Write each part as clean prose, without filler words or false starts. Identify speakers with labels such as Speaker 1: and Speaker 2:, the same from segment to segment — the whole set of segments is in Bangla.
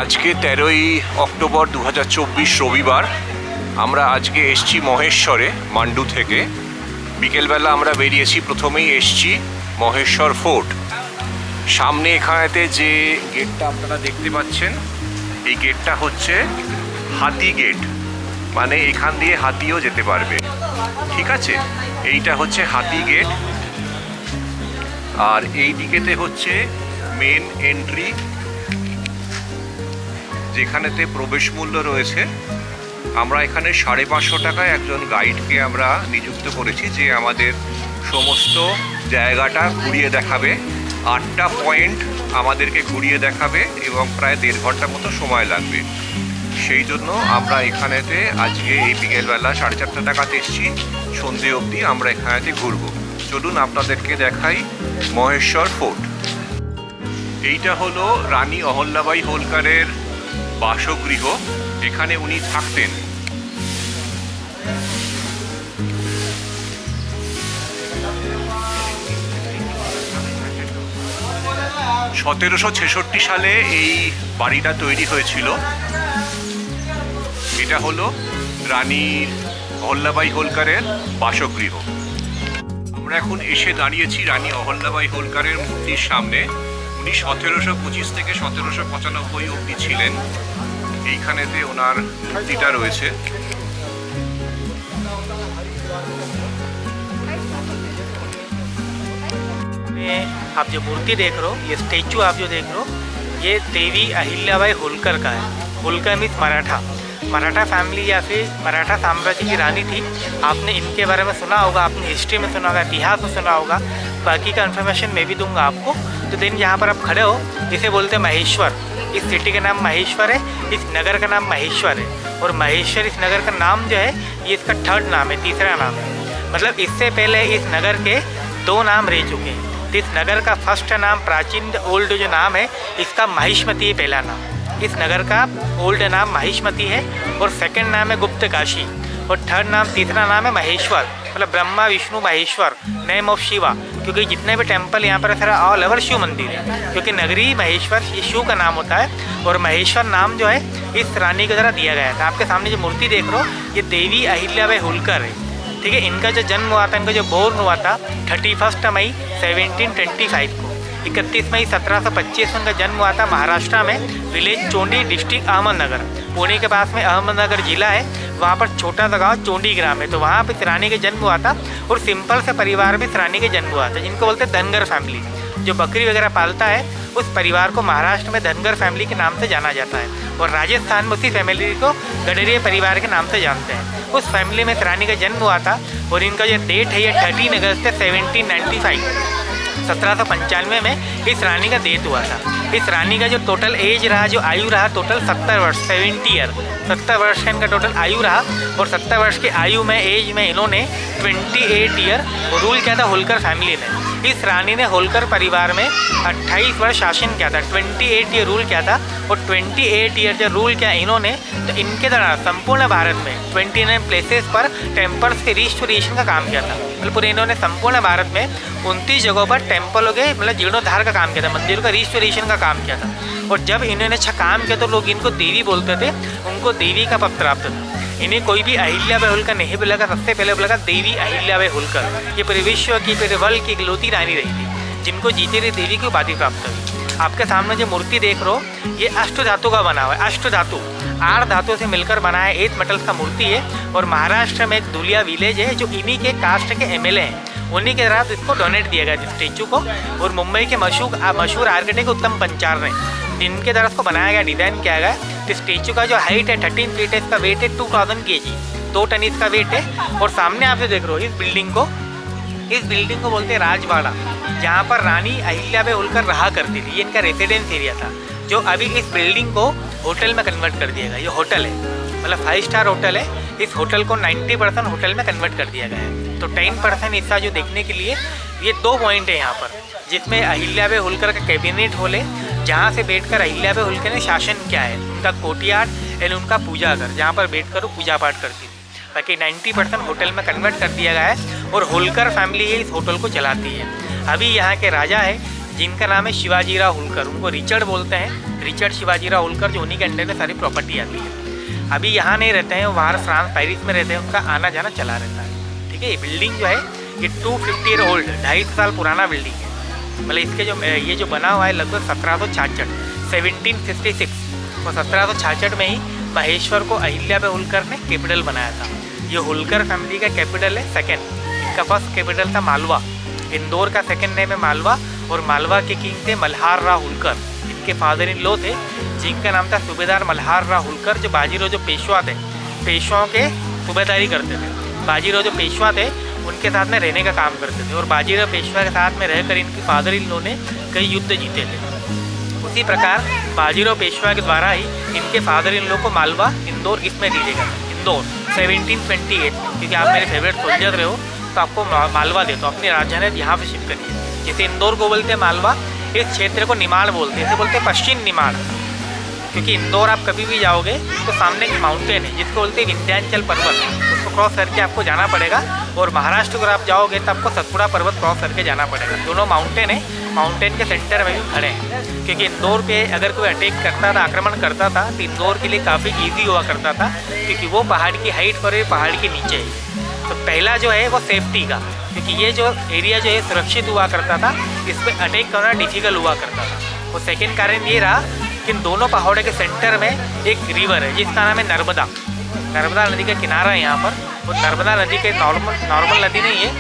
Speaker 1: আজকে 13ই অক্টোবর 2024 রবিবার। আমরা আজকে এসছি মহেশ্বরে মান্ডু থেকে। বিকেলবেলা আমরা বেরিয়েছি, প্রথমেই এসছি মহেশ্বর ফোর্ট। সামনে এখানেতে যে গেটটা আপনারা দেখতে পাচ্ছেন, এই গেটটা হচ্ছে হাতি গেট, মানে এখান দিয়ে হাতিও যেতে পারবে, ঠিক আছে। এইটা হচ্ছে হাতি গেট। আর এই দিকেতে হচ্ছে মেন এন্ট্রি, যেখানেতে প্রবেশ মূল্য রয়েছে। আমরা এখানে 550 টাকায় একজন গাইডকে আমরা নিযুক্ত করেছি, যে আমাদের সমস্ত জায়গাটা ঘুরিয়ে দেখাবে। 8টা পয়েন্ট আমাদেরকে ঘুরিয়ে দেখাবে এবং প্রায় 1.5 ঘন্টা মতো সময় লাগবে। সেই জন্য আমরা এখানেতে আজকে এই বিকেলবেলা 4:30 টাকাতে এসেছি। সন্ধে অবধি আমরা এখানেতে ঘুরবো। চলুন আপনাদেরকে দেখাই মহেশ্বর ফোর্ট। এইটা হলো রানী অহল্যাবাই হোলকারের বাসগৃহ, এখানে উনি থাকতেন। (1766) সালে এই বাড়িটা তৈরি হয়েছিল। এটা হলো রানী অহল্যাবাই হোলকারের বাসগৃহ। আমরা এখন এসে দাঁড়িয়েছি রানী অহল্যাবাই হোলকারের মূর্তির সামনে। উনি 1725 থেকে 1795 অবধি ছিলেন। এইখানেতে ওনার মূর্তিটা রয়েছে।
Speaker 2: आप जो मूर्ति देख रहे हो, ये स्टेचू आप जो देख रहे हो, ये देवी अहिल्याबाई होलकर का है। होलकर मीन्स मराठा फैमिली या फिर मराठा साम्राज्य की रानी थी। आपने इनके बारे में सुना होगा, आपने हिस्ट्री में सुना होगा, इतिहास में सुना होगा। बाकी का इन्फॉर्मेशन मैं भी दूंगा आपको। तो दिन यहाँ पर आप खड़े हो, इसे बोलते हैं महेश्वर। इस सिटी का नाम महेश्वर है, इस नगर का नाम महेश्वर है। और महेश्वर इस नगर का नाम जो है, ये इसका 3rd नाम है, तीसरा नाम है। मतलब इससे पहले इस नगर के 2 नाम रह चुके हैं। तो इस नगर का फर्स्ट नाम, प्राचीन ओल्ड जो नाम है, इसका माहिष्मती है पहला नाम। इस नगर का ओल्ड नाम माहिष्मती है और सेकंड नाम है गुप्त काशी। और 3rd नाम, तीसरा नाम है महेश्वर, मतलब ब्रह्मा विष्णु महेश्वर, नेम ऑफ शिवा। क्योंकि जितने भी टेम्पल यहाँ पर सारा ऑल ओवर शिव मंदिर है, क्योंकि नगरी महेश्वर ये शिव का नाम होता है। और महेश्वर नाम जो है इस रानी के द्वारा दिया गया था। आपके सामने जो मूर्ति देख रहे हो, ये देवी अहिल्याबाई होलकर है, ठीक है। इनका जो जन्म हुआ था, इनका जो बोर्न हुआ था 31 मई 1725 को। 31 मई 1725 में इनका जन्म हुआ था महाराष्ट्र में, विलेज चोंडी, डिस्ट्रिक्ट अहमदनगर। पुणे के पास में अहमदनगर जिला है, वहाँ पर छोटा सा गाँव चोंडी ग्राम है। तो वहाँ पर इस रानी के जन्म हुआ था। और सिंपल से परिवार में इस रानी के जन्म हुआ था, जिनको बोलते हैं धनगर फैमिली। जो बकरी वगैरह पालता है, उस परिवार को महाराष्ट्र में धनगर फैमिली के नाम से जाना जाता है। और राजस्थान में उसी फैमिली को गडरिया परिवार के नाम से जानते हैं। उस फैमिली में इस रानी का जन्म हुआ था। और इनका जो डेट है, ये 13 अगस्त 1795 में इस रानी का डेथ हुआ था। इस रानी का जो टोटल एज रहा, जो आयु रहा, टोटल 70 वर्ष, 70 ईयर, 70 वर्ष का इनका टोटल आयु रहा। और 70 वर्ष की आयु में, एज में इन्होंने 28 ईयर रूल किया था होलकर फैमिली ने। इस रानी ने होलकर परिवार में 28 वर्ष शासन किया था, 28 ईयर रूल किया था। और 28 ईयर जब रूल किया इन्होंने, तो इनके द्वारा संपूर्ण भारत में 29 प्लेसेस पर टेम्पल्स के रिस्टोरेशन का काम किया था। मतलब पूरे इन्होंने संपूर्ण भारत में 29 जगहों पर टेम्पलों के मतलब जीर्णोद्धार का काम किया था, मंदिरों का रिस्टोरेशन का काम किया था। और जब इन्होंने अच्छा काम किया तो लोग इनको देवी बोलते थे, उनको देवी का पद प्राप्त था। इन्हें कोई भी अहिल्याबाई होलकर नहीं बोला, सबसे पहले बोला देवी अहिल्याबाई होलकर। ये पूरे विश्व की, पूरे वर्ल्ड की इकलौती रानी रही थी, जिनको जीते रही देवी की उपाधि प्राप्त हुई। आपके सामने जो मूर्ति देख रहे हो, ये अष्ट धातु का बना हुआ है। अष्ट धातु 8 धातुओं से मिलकर बना है, 8 मेटल्स का मूर्ति है। और महाराष्ट्र में एक दुलिया विलेज है, जो इन्हीं के कास्ट के MLA हैं, उन्हीं के द्वारा इसको डोनेट दिया गया था स्टेचू को। और मुंबई के मशहूर आर्किटेक्ट उत्तम पंचाल ने, जिनके द्वारा इसको बनाया गया, डिज़ाइन किया गया। तो स्टेचू का जो हाइट है 13 फीट है, इसका वेट है 2000 kg, 2 टन इसका वेट है। और सामने आप जो देख रहे हो इस बिल्डिंग को बोलते हैं राजवाड़ा, जहाँ पर रानी अहिल्याबाई होलकर रहा करती थी। ये इनका रेसिडेंस एरिया था, जो अभी इस बिल्डिंग को होटल में कन्वर्ट कर दिया गया। ये होटल है, मतलब 5 स्टार होटल है। इस होटल को 90% होटल में कन्वर्ट कर दिया गया है। तो 10% हिस्सा जो देखने के लिए, ये 2 पॉइंट है यहाँ पर, जिसमें अहिल्याबाई होलकर का कैबिनेट हॉल है, जहाँ से बैठकर अहिल्याबाई होलकर ने शासन किया है। उनका कोर्टयार्ड एंड उनका पूजा घर, जहाँ पर बैठकर वो पूजा पाठ करती थी। बाकी 90% होटल में कन्वर्ट कर दिया गया है। और होलकर फैमिली ही इस होटल को चलाती है। अभी यहाँ के राजा है जिनका नाम है शिवाजीराव होलकर। उनको रिचर्ड बोलते हैं, रिचर्ड शिवाजीराव होलकर, जो उन्हीं के अंडर में सारी प्रॉपर्टी आती है। अभी यहाँ नहीं रहते हैं, बाहर फ्रांस पेरिस में रहते हैं, उनका आना जाना चला रहता है। ठीक है, ये बिल्डिंग जो है ये 250 ईयर ओल्ड, 250 साल पुराना बिल्डिंग है। मतलब इसके जो ये जो बना हुआ है लगभग 1766 1756, और 1766 में ही महेश्वर को अहिल्या पे होलकर ने कैपिटल बनाया था। ये होलकर फैमिली का कैपिटल है सेकंड। इनका फर्स्ट कैपिटल था मालवा, इंदौर का सेकंड नेम है मालवा, और मालवा के किंग थे मल्हार राव होलकर। इनके फादर इन लॉ थे जिनका नाम था सूबेदार मल्हार राव होलकर, जो बाजीराव जो पेशवा थे, पेशवाओं के सूबेदारी करते थे। बाजीराव जो पेशवा थे उनके साथ में रहने का काम करते थे, और बाजीराव पेशवा के साथ में रहकर इनके फादर इन लॉ ने कई युद्ध जीते थे। उसी प्रकार बाजीराव पेशवा के द्वारा ही इनके फादर इन लॉ को मालवा इंदौर इसमें दी गई। इंदौर 1728, क्योंकि आप मेरे फेवरेट सोल्जर रहे हो तो आपको मालवा देता हूँ, अपनी राजधानी यहाँ पे शिफ्ट करिए। जैसे इंदौर को बोलते हैं मालवा, इस क्षेत्र को निमाड़ बोलते हैं, इसे बोलते हैं पश्चिम निमाड़। क्योंकि इंदौर आप कभी भी जाओगे तो सामने एक माउंटेन है जिसको बोलते हैं विंध्याचल पर्वत, उसको क्रॉस करके आपको जाना पड़ेगा। और महाराष्ट्र अगर आप जाओगे तो आपको सतपुड़ा पर्वत क्रॉस करके जाना पड़ेगा। दोनों माउंटेन है, माउंटेन के सेंटर में भी खड़े हैं। क्योंकि इंदौर पे अगर कोई अटैक करता था, आक्रमण करता था, तो इंदौर के लिए काफ़ी ईजी हुआ करता था, क्योंकि वो पहाड़ की हाइट पर है, पहाड़ के नीचे है। तो पहला जो है वो सेफ्टी का, क्योंकि ये जो एरिया जो है सुरक्षित हुआ करता था, इस पर अटैक करना डिफिकल्ट हुआ करता था। और सेकेंड कारण ये रहा कि इन दोनों पहाड़ों के सेंटर में एक रिवर है जिसका नाम है नर्मदा। नर्मदा नदी का किनारा है यहाँ पर। वो नर्मदा नदी के नॉर्मल नदी नहीं है,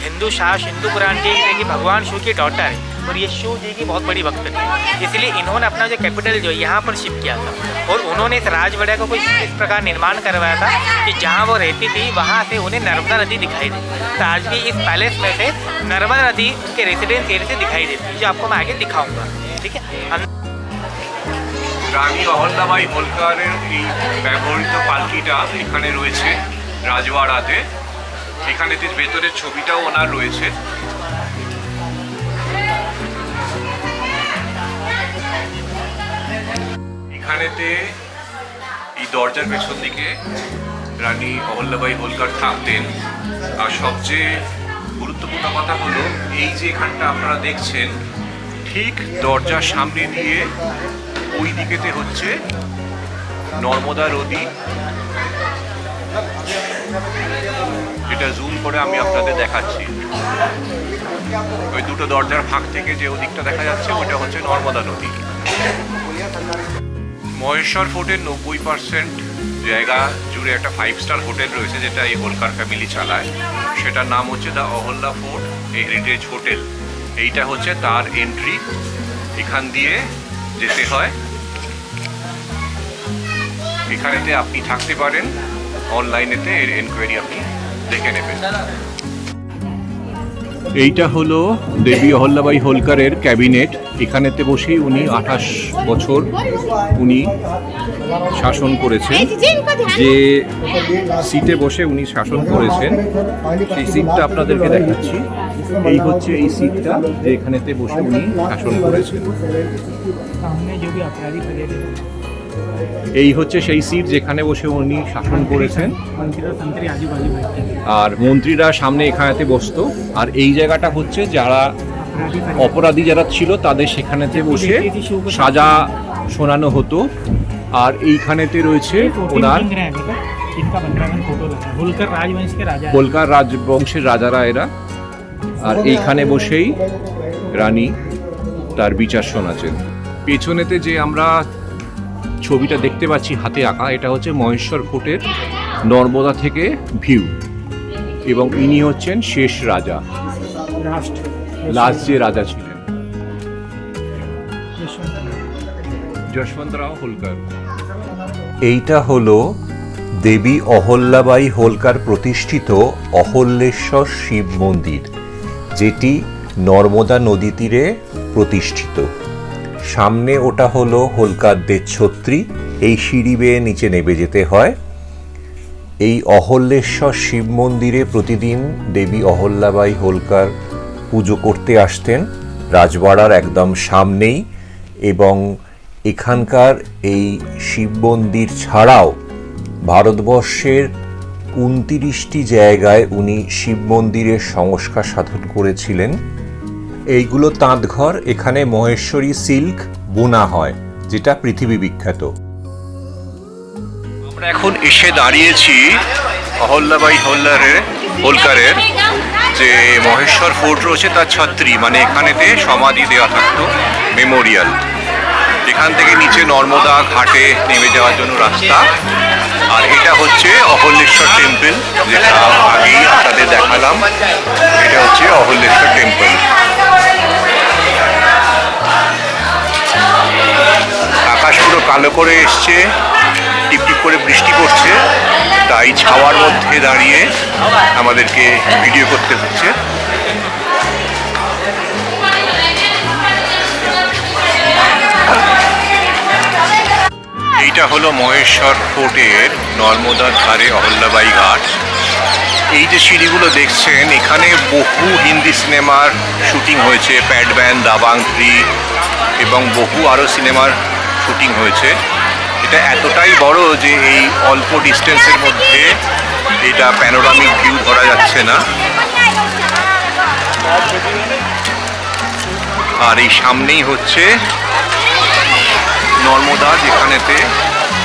Speaker 2: हिंदू शास्त्र हिंदू पुराण जी कि भगवान शिव की डॉटर है, और ये शिव जी की बहुत बड़ी भक्त थी। इसलिए इन्होंने अपना जो कैपिटल जो है यहाँ पर शिफ्ट किया था, और उन्होंने इस राजवाड़ा को कुछ इस प्रकार निर्माण करवाया था कि जहाँ वो रहती थी वहाँ से उन्हें नर्मदा नदी दिखाई दी। तो आज भी इस पैलेस में से नर्मदा नदी उनके रेसिडेंस एरिया से दिखाई देती है, जो आपको मैं आगे दिखाऊँगा। ठीक है,
Speaker 1: রানী অহল্যাবাই হোলকারের এই ব্যবহৃত পালকিটা এখানে রয়েছে রাজবাড়াতে। এখানেতে ভেতরের ছবিটাও ওনার রয়েছে। এখানেতে এই দরজার পেছন দিকে রানী অহল্যাবাই হোলকার থাকতেন। আর সবচেয়ে গুরুত্বপূর্ণ কথা হলো এই যে এখানটা আপনারা দেখছেন, ঠিক দরজার সামনে দিয়ে ওই দিকেতে হচ্ছে নর্মদা নদী। এটা জুম করে আমি আপনাদের দেখাচ্ছি। ওই দুটো দরজার ফাঁক থেকে যে ওদিকটা দেখা যাচ্ছে ওটা হচ্ছে নর্মদা নদী। মহেশ্বর ফোর্টের 90% জায়গা জুড়ে একটা 5 স্টার হোটেল রয়েছে, যেটা এই হোলকার ফ্যামিলি চালায়। সেটার নাম হচ্ছে the Ahilya fort heritage hotel. এইটা হচ্ছে তার এন্ট্রি, এখান দিয়ে যেতে হয়। এখানেতে আপনি থাকতে পারেন, অনলাইনেতে এর এনকোয়ারি আপনি দেখে নেবেন। এইটা হলো দেবী অহল্যাবাই হোলকারের ক্যাবিনেট। এখানেতে বসেই উনি 28 বছর উনি শাসন করেছেন। যে সিটে বসে উনি শাসন করেছেন সেই সিটটা আপনাদেরকে দেখাচ্ছি। এই হচ্ছে এই সিটটা যে এখানেতে বসে উনি শাসন করেছেন। এই হচ্ছে সেই সিট যেখানে বসে উনি শাসন করেছেন, আর মন্ত্রীরা সামনে এখানেতে বসতো। আর এই জায়গাটা হচ্ছে যারা অপরাধী যারা ছিল তাদের সেখানেতে বসে সাজা শোনানো হতো। আর এইখানেতে রয়েছে ওনার হোলকার রাজবংশের রাজারা এরা। আর এইখানে বসেই রানী তার বিচার শোনাচ্ছেন। পেছনেতে যে আমরা ছবিটা দেখতে পাচ্ছি হাতে আঁকা, এটা হচ্ছে মহেশ্বর ফোর্টের নর্মদা থেকে ভিউ, এবং ইনি হচ্ছেন শেষ রাজা, লাস্ট যে রাজা ছিলেন, যশবন্তরাও হোলকার।
Speaker 3: এইটা হলো দেবী অহল্যাবাই হোলকার প্রতিষ্ঠিত অহল্যেশ্বর শিব মন্দির, যেটি নর্মদা নদী তীরে প্রতিষ্ঠিত। সামনে ওটা হলো হোলকারদের ছত্রী। এই সিঁড়ি বেয়ে নিচে নেমে যেতে হয়। এই অহল্যেশ্বর শিব মন্দিরে প্রতিদিন দেবী অহল্যাবাই হোলকার পুজো করতে আসতেন রাজবাড়ার একদম সামনেই। এবং এখানকার এই শিব মন্দির ছাড়াও ভারতবর্ষের 29টি জায়গায় উনি শিব মন্দিরের সংস্কার সাধন করেছিলেন। এইগুলো তাঁতঘর। এখানে মহেশ্বরী সিল্ক বোনা হয়, যেটা পৃথিবী বিখ্যাত।
Speaker 1: আমরা এখন এসে দাঁড়িয়েছি অহল্যাবাই হোলকারের যে মহেশ্বর ফোর্ট রয়েছে তার ছত্রী, মানে এখানেতে সমাধি দেওয়া থাকতো, মেমোরিয়াল। এখান থেকে নিচে নর্মদা ঘাটে নেমে যাওয়ার জন্য রাস্তা। আর এটা হচ্ছে অহল্যেশ্বর টেম্পল, যেটা আগেই আপনাদের দেখালাম। এটা হচ্ছে অহল্যেশ্বর টেম্পল। আকাশ পুরো কালো করে এসছে, টিপটিপ করে বৃষ্টি পড়ছে, তাই ছাওয়ার মধ্যে দাঁড়িয়ে আমাদেরকে ভিডিও করতে হচ্ছে। এইটা হলো মহেশ্বর ফোর্টের নর্মদার ধারে অহল্যাবাই ঘাট। এই যে সিঁড়িগুলো দেখছেন, এখানে বহু হিন্দি সিনেমার শুটিং হয়েছে, প্যাডম্যান, দাবাং 3 এবং বহু আরও সিনেমার শুটিং হয়েছে। এটা এতটাই বড় যে এই অল্প ডিস্টেন্সের মধ্যে এটা প্যানোরামিক ভিউ ধরা যাচ্ছে না। আর এই সামনেই হচ্ছে নর্মদা, যেখানেতে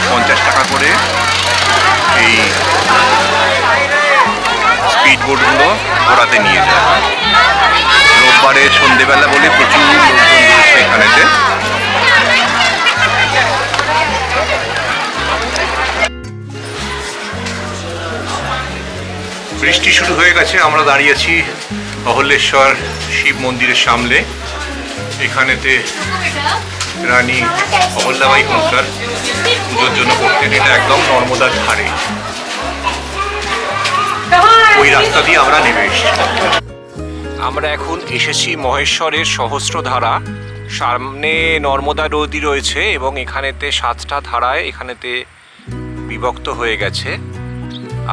Speaker 1: 50 টাকা করে এই স্পিড বোটগুলো ঘোরাতে নিয়ে যায়। রোববারে সন্ধেবেলা বলে প্রচুর লোকজন রয়েছে এখানেতে। বৃষ্টি শুরু হয়ে গেছে। আমরা দাঁড়িয়েছি অহল্যেশ্বর শিব মন্দিরের সামনে। এখানেতে রানী অহল্যাবাই হোলকার পুজোর জন্য করতেন। এটা একদম নর্মদার ধারে, ওই রাস্তা দিয়ে আমরা নেমে এসেছি। আমরা এখন এসেছি মহেশ্বরের সহস্রধারা। সামনে নর্মদা নদী রয়েছে এবং এখানেতে 7টা ধারায় এখানেতে বিভক্ত হয়ে গেছে।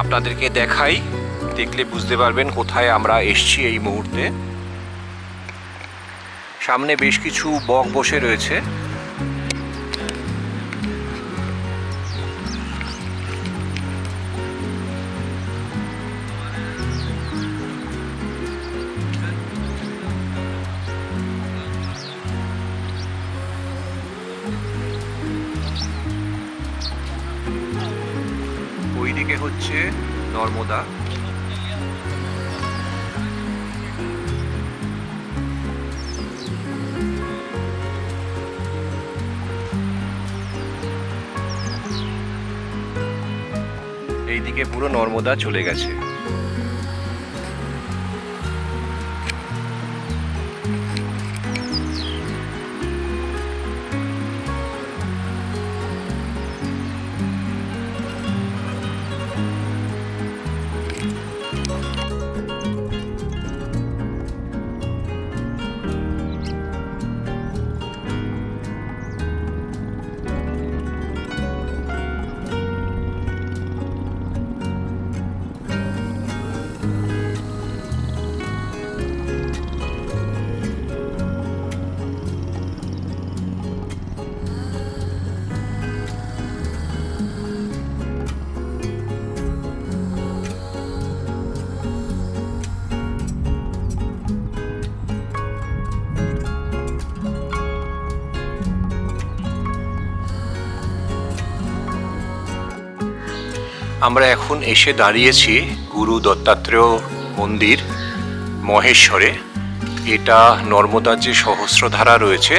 Speaker 1: আপনাদেরকে দেখাই, দেখলে বুঝতে পারবেন কোথায় আমরা এসেছি এই মুহূর্তে। সামনে বেশ কিছু বক বসে রয়েছে। ওইদিকে হচ্ছে নর্মদা। এইদিকে পুরো নর্মদা চলে গেছে। আমরা এখন এসে দাঁড়িয়েছি গুরু দত্তাত্রেয় মন্দির মহেশ্বরে। এটা নর্মদার যে সহস্রধারা রয়েছে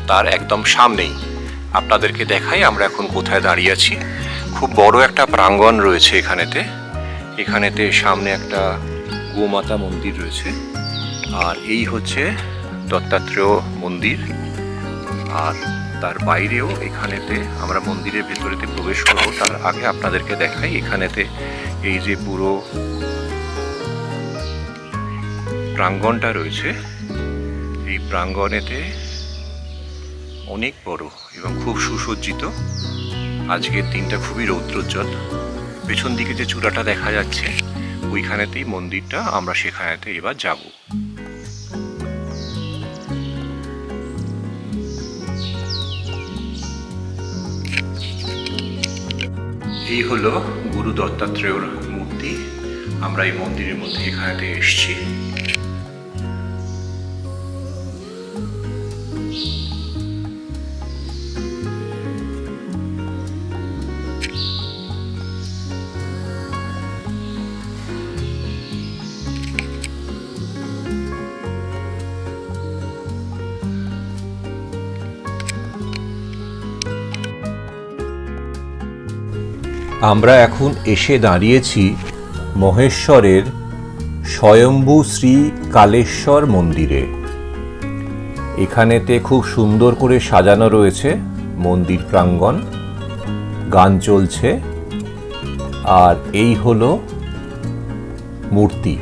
Speaker 1: তার একদম সামনেই। আপনাদেরকে দেখাই আমরা এখন কোথায় দাঁড়িয়ে আছি। খুব বড় একটা প্রাঙ্গণ রয়েছে এখানেতে সামনে একটা গোমাতা মন্দির রয়েছে। আর এই হচ্ছে দত্তাত্রেয় মন্দির। আর তার বাইরেও এখানেতে আমরা মন্দিরের ভেতরেতে প্রবেশ করব। তার আগে আপনাদেরকে দেখাই, এখানেতে এই যে পুরো প্রাঙ্গণটা রয়েছে, এই প্রাঙ্গণেতে অনেক বড় এবং খুব সুসজ্জিত। আজকের দিনটা খুবই রৌদ্রোজ্জ্বল। পেছন দিকে যে চূড়াটা দেখা যাচ্ছে ওইখানেতেই মন্দিরটা, আমরা সেখানেতে এবার যাব। এই হলো গুরু দত্তাত্রেয়র মূর্তি। আমরা এই মন্দিরের মধ্যে এখানেতে এসেছি।
Speaker 3: আমরা এখন এসে দাঁড়িয়েছি মহেশ্বরের স্বয়ম্ভু শ্রী কালেশ্বর মন্দিরে। এখানেতে খুব সুন্দর করে সাজানো রয়েছে মন্দির প্রাঙ্গণ, গান চলছে, আর এই হলো মূর্তি।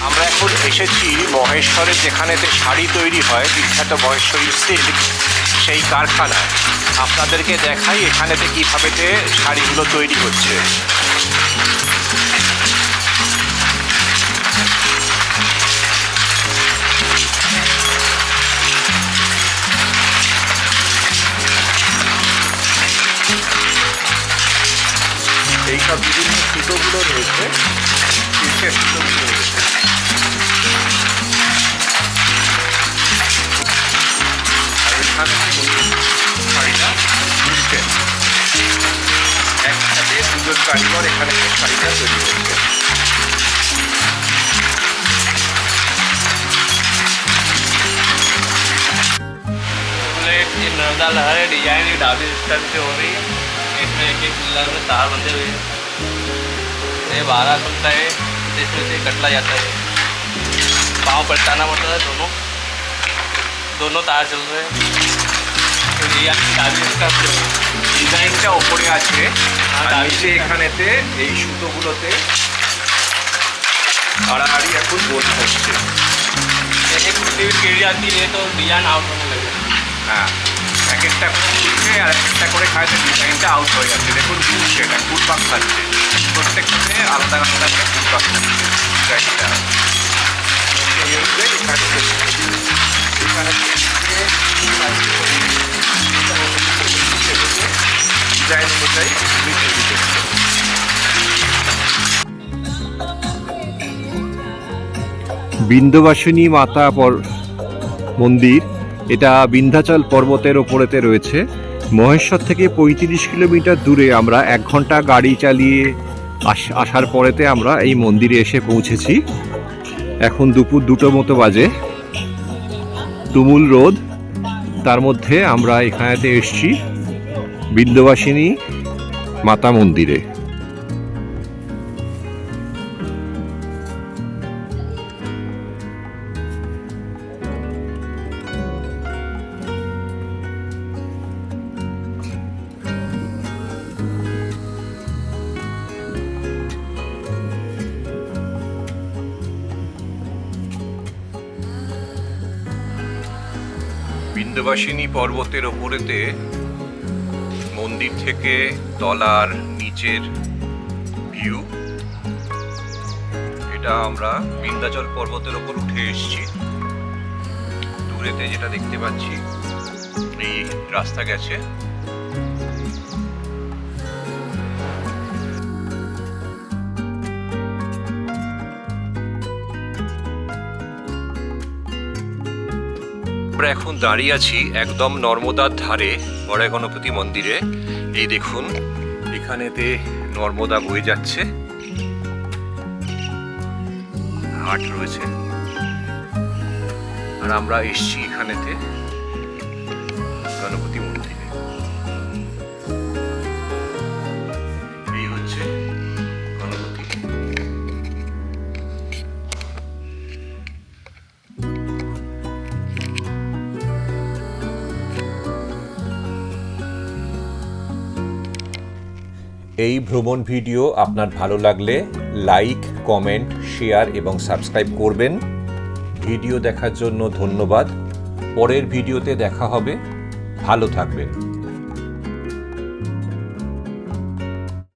Speaker 3: আমরা এখন এসেছি মহেশ্বরে, যেখানেতে শাড়ি তৈরি হয়, বিখ্যাত মহেশ্বরী সিল্ক, সেই কারখানায়। আপনাদেরকে দেখাই এখানেতে কীভাবে শাড়িগুলো তৈরি হচ্ছে। এইসব বিভিন্ন সুতোগুলো রয়েছে, সিল্কের সুতোগুলো রয়েছে। শাড়িটা বুনছে একসাথে, দুজন কারিগর এখানে শাড়িটা তৈরি করছে।
Speaker 4: ये नर्मदा लहर है, डिजाइन ये ढाबी स्टाइल से हो रही है। इसमें एक एक पिलर में तार बंधे हुए हैं। ये 12 खुलता है, इसमें से कटला जाता है। पाँव पलटाना पड़ता है, दोनों तार चल रहे हैं। तो
Speaker 1: ডিজাইনটা ওপরে আছে, আর নিচে এখানেতে এই সুতোগুলোতে আড়াআড়ি এখন বোর্ড হচ্ছে।
Speaker 4: एक कुर्ती भी गिर जाती है तो डिजाइन आउट होने लगे।
Speaker 1: হ্যাঁ, এক একটা করে খুলছে আর এক একটা করে খাইতে ডিজাইনটা আউট হয়ে যাচ্ছে। দেখুন খুলছে, এটা ঘুরপাক খাচ্ছে, প্রত্যেকটাতে আলাদা আলাদা করে ঘুরপাক খাচ্ছে ডিজাইনটা। এই হচ্ছে এখানে ডিজাইন অনুযায়ী তৈরি করছে। বিন্ধ্যবাসিনী মাতা মন্দির, এটা বিন্ধ্যাচল পর্বতের ওপরেতে রয়েছে। মহেশ্বর থেকে 35 কিলোমিটার দূরে আমরা 1 ঘন্টা গাড়ি চালিয়ে আসার পরেতে আমরা এই মন্দিরে এসে পৌঁছেছি। এখন দুপুর 2টো মতো বাজে, তুমুল রোদ, তার মধ্যে আমরা এখানেতে এসছি বিন্ধ্যবাসিনী মাতা মন্দিরে। বিন্ধ্যবাসিনী পর্বতের ওপরেতে মন্দির থেকে তলার নিচের ভিউ। এটা আমরা বিন্ধ্যাচল পর্বতের ওপর উঠে এসেছি। দূরেতে যেটা দেখতে পাচ্ছি এই রাস্তা গেছে। আমরা এখন দাঁড়িয়ে আছি একদম নর্মদার ধারে, বড় গণপতি মন্দিরে। এই দেখুন এখানেতে নর্মদা বয়ে যাচ্ছে, ঘাট রয়েছে, আর আমরা এসছি এখানেতে গণপতি মন্দিরে। এই হচ্ছে গণপতি। এই ভ্রমণ ভিডিও আপনার ভালো লাগলে লাইক, কমেন্ট, শেয়ার এবং সাবস্ক্রাইব করবেন। ভিডিও দেখার জন্য ধন্যবাদ। পরের ভিডিওতে দেখা হবে। ভালো থাকবেন।